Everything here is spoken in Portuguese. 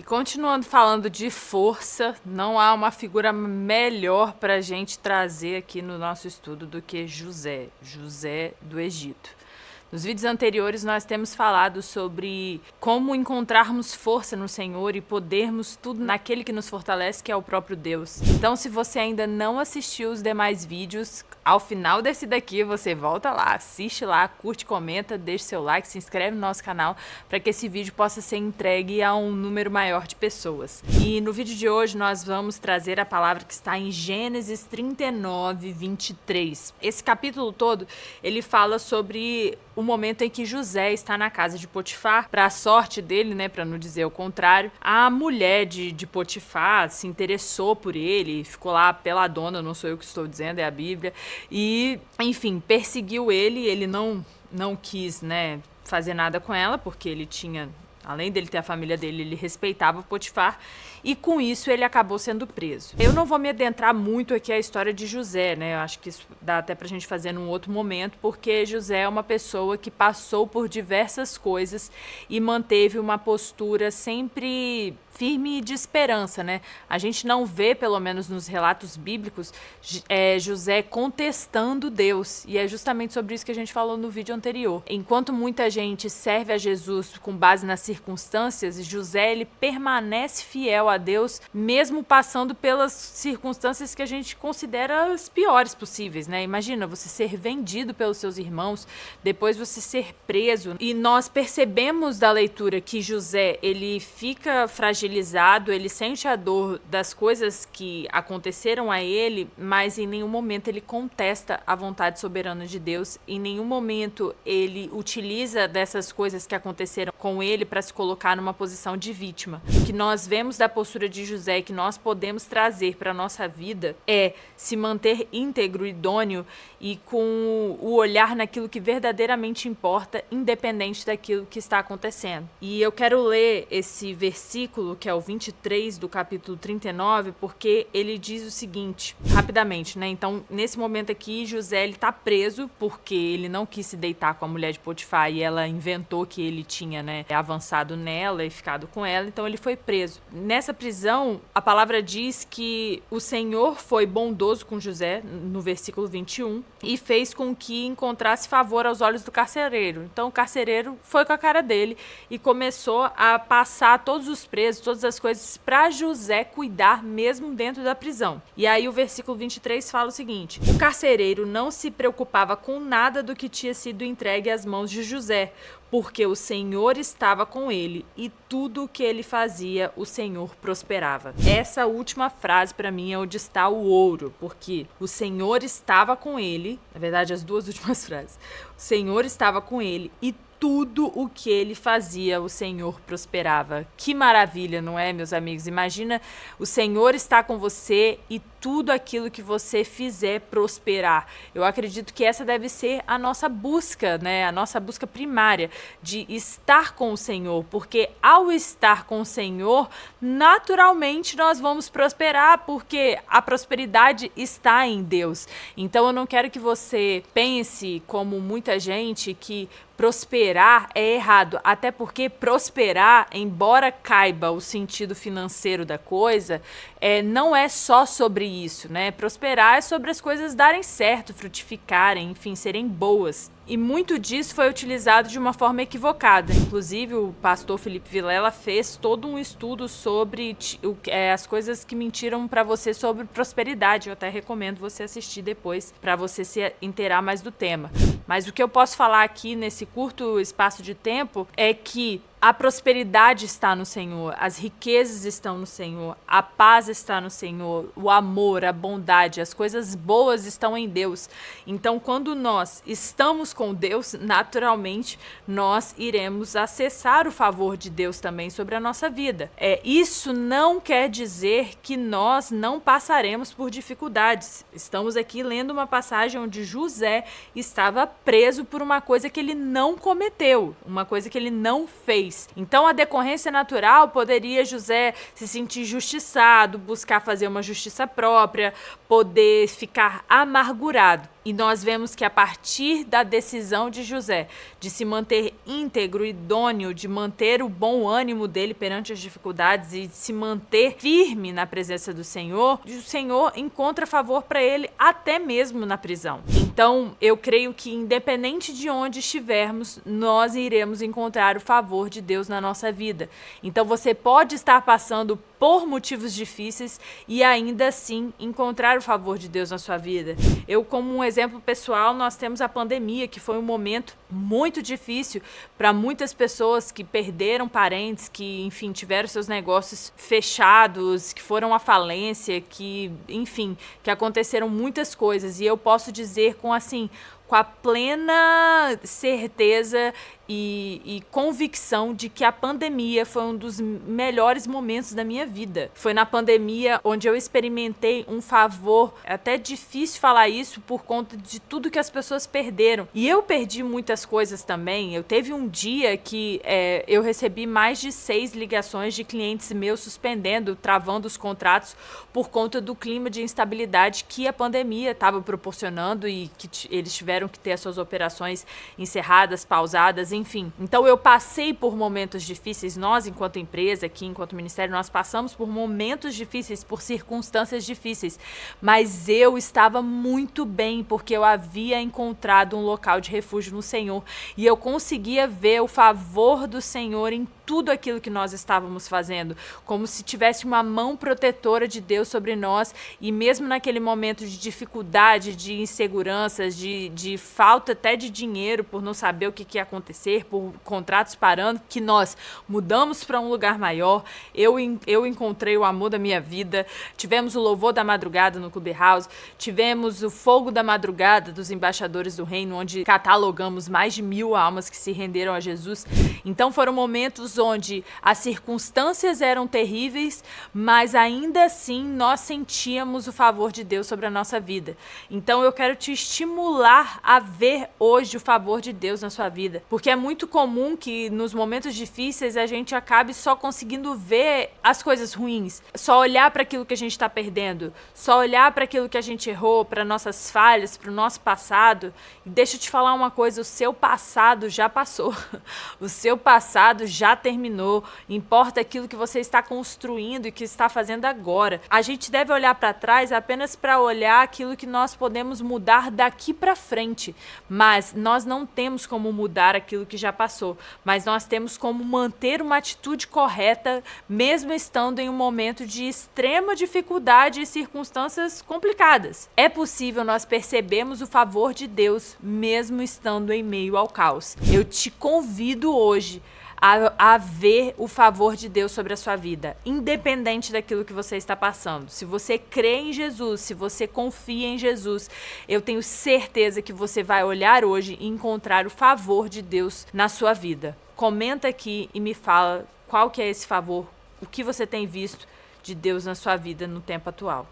Continuando falando de força, não há uma figura melhor para a gente trazer aqui no nosso estudo do que José do Egito. Nos vídeos anteriores nós temos falado sobre como encontrarmos força no Senhor e podermos tudo naquele que nos fortalece, que é o próprio Deus. Então, se você ainda não assistiu os demais vídeos, ao final desse daqui você volta lá, assiste lá, curte, comenta, deixa seu like, se inscreve no nosso canal para que esse vídeo possa ser entregue a um número maior de pessoas. E no vídeo de hoje nós vamos trazer a palavra que está em Gênesis 39, 23. Esse capítulo todo, ele fala sobre o momento em que José está na casa de Potifar. Para a sorte dele, né, para não dizer o contrário, a mulher de Potifar se interessou por ele, ficou lá peladona, não sou eu que estou dizendo, é a Bíblia, e, enfim, perseguiu ele não quis, né, fazer nada com ela, porque ele tinha, além dele ter a família dele, ele respeitava Potifar, e com isso ele acabou sendo preso. Eu não vou me adentrar muito aqui à história de José, né? Eu acho que isso dá até pra gente fazer num outro momento, porque José é uma pessoa que passou por diversas coisas e manteve uma postura sempre firme e de esperança, né? A gente não vê, pelo menos nos relatos bíblicos, José contestando Deus, e é justamente sobre isso que a gente falou no vídeo anterior. Enquanto muita gente serve a Jesus com base nas circunstâncias, José, ele permanece fiel a Deus, mesmo passando pelas circunstâncias que a gente considera as piores possíveis, né? Imagina você ser vendido pelos seus irmãos, depois você ser preso, e nós percebemos da leitura que José, ele fica fragilizado, ele sente a dor das coisas que aconteceram a ele, mas em nenhum momento ele contesta a vontade soberana de Deus, em nenhum momento ele utiliza dessas coisas que aconteceram com ele para se colocar numa posição de vítima. O que nós vemos da postura de José e que nós podemos trazer para a nossa vida é se manter íntegro, idôneo e com o olhar naquilo que verdadeiramente importa, independente daquilo que está acontecendo. E eu quero ler esse versículo, que é o 23 do capítulo 39, porque ele diz o seguinte, rapidamente, né? Então, nesse momento aqui, José, ele tá preso porque ele não quis se deitar com a mulher de Potifar e ela inventou que ele tinha, né, avançado nela e ficado com ela, então ele foi preso. Nessa prisão, a palavra diz que o Senhor foi bondoso com José, no versículo 21, e fez com que encontrasse favor aos olhos do carcereiro. Então o carcereiro foi com a cara dele e começou a passar todos os presos, todas as coisas para José cuidar mesmo dentro da prisão. E aí o versículo 23 fala o seguinte: o carcereiro não se preocupava com nada do que tinha sido entregue às mãos de José, porque o Senhor estava com ele e tudo o que ele fazia, o Senhor prosperava. Essa última frase para mim é onde está o ouro, porque o Senhor estava com ele, na verdade as duas últimas frases, o Senhor estava com ele e tudo o que ele fazia, o Senhor prosperava. Que maravilha, não é, meus amigos? Imagina o Senhor estar com você e tudo aquilo que você fizer prosperar. Eu acredito que essa deve ser a nossa busca, né? A nossa busca primária de estar com o Senhor, porque ao estar com o Senhor, naturalmente nós vamos prosperar, porque a prosperidade está em Deus. Então eu não quero que você pense como muita gente que prosperar é errado, até porque prosperar, embora caiba o sentido financeiro da coisa, não é só sobre isso, né? Prosperar é sobre as coisas darem certo, frutificarem, enfim, serem boas. E muito disso foi utilizado de uma forma equivocada. Inclusive, o pastor Felipe Vilela fez todo um estudo sobre as coisas que mentiram para você sobre prosperidade. Eu até recomendo você assistir depois para você se inteirar mais do tema. Mas o que eu posso falar aqui nesse curto espaço de tempo é que a prosperidade está no Senhor, as riquezas estão no Senhor, a paz está no Senhor, o amor, a bondade, as coisas boas estão em Deus. Então, quando nós estamos com Deus, naturalmente, nós iremos acessar o favor de Deus também sobre a nossa vida. Isso não quer dizer que nós não passaremos por dificuldades. Estamos aqui lendo uma passagem onde José estava preso por uma coisa que ele não cometeu, uma coisa que ele não fez. Então, a decorrência natural poderia José se sentir justiçado, buscar fazer uma justiça própria, poder ficar amargurado. E nós vemos que a partir da decisão de José de se manter íntegro, idôneo, de manter o bom ânimo dele perante as dificuldades e de se manter firme na presença do Senhor, o Senhor encontra favor para ele até mesmo na prisão. Então, eu creio que independente de onde estivermos, nós iremos encontrar o favor de Deus na nossa vida. Então, você pode estar passando por motivos difíceis e ainda assim encontrar o favor de Deus na sua vida. Eu, como um exemplo pessoal, nós temos a pandemia, que foi um momento muito difícil para muitas pessoas que perderam parentes, que, enfim, tiveram seus negócios fechados, que foram à falência, que, enfim, que aconteceram muitas coisas. E eu posso dizer com a plena certeza e convicção de que a pandemia foi um dos melhores momentos da minha vida. Foi na pandemia onde eu experimentei um favor, é até difícil falar isso por conta de tudo que as pessoas perderam. E eu perdi muitas coisas também. Eu teve um dia que eu recebi mais de 6 ligações de clientes meus suspendendo, travando os contratos por conta do clima de instabilidade que a pandemia estava proporcionando e que eles tiveram que ter as suas operações encerradas, pausadas, enfim. Então eu passei por momentos difíceis, nós enquanto empresa, aqui enquanto ministério, nós passamos por momentos difíceis, por circunstâncias difíceis, mas eu estava muito bem porque eu havia encontrado um local de refúgio no Senhor e eu conseguia ver o favor do Senhor em tudo aquilo que nós estávamos fazendo, como se tivesse uma mão protetora de Deus sobre nós, e mesmo naquele momento de dificuldade, de inseguranças, de falta até de dinheiro, por não saber o que ia acontecer, por contratos parando, que nós mudamos para um lugar maior, eu encontrei o amor da minha vida, tivemos o louvor da madrugada no Clubhouse, tivemos o fogo da madrugada dos embaixadores do reino, onde catalogamos mais de 1000 almas que se renderam a Jesus. Então foram momentos onde as circunstâncias eram terríveis, mas ainda assim nós sentíamos o favor de Deus sobre a nossa vida. Então eu quero te estimular a ver hoje o favor de Deus na sua vida, porque é muito comum que nos momentos difíceis a gente acabe só conseguindo ver as coisas ruins, só olhar para aquilo que a gente está perdendo, só olhar para aquilo que a gente errou, para nossas falhas, para o nosso passado. E deixa eu te falar uma coisa, o seu passado já passou, o seu passado já terminou, importa aquilo que você está construindo e que está fazendo agora. A gente deve olhar para trás apenas para olhar aquilo que nós podemos mudar daqui para frente, mas nós não temos como mudar aquilo que já passou, mas nós temos como manter uma atitude correta, mesmo estando em um momento de extrema dificuldade e circunstâncias complicadas. É possível nós percebermos o favor de Deus, mesmo estando em meio ao caos. Eu te convido hoje a ver o favor de Deus sobre a sua vida, independente daquilo que você está passando. Se você crê em Jesus, se você confia em Jesus, eu tenho certeza que você vai olhar hoje e encontrar o favor de Deus na sua vida. Comenta aqui e me fala qual que é esse favor, o que você tem visto de Deus na sua vida no tempo atual.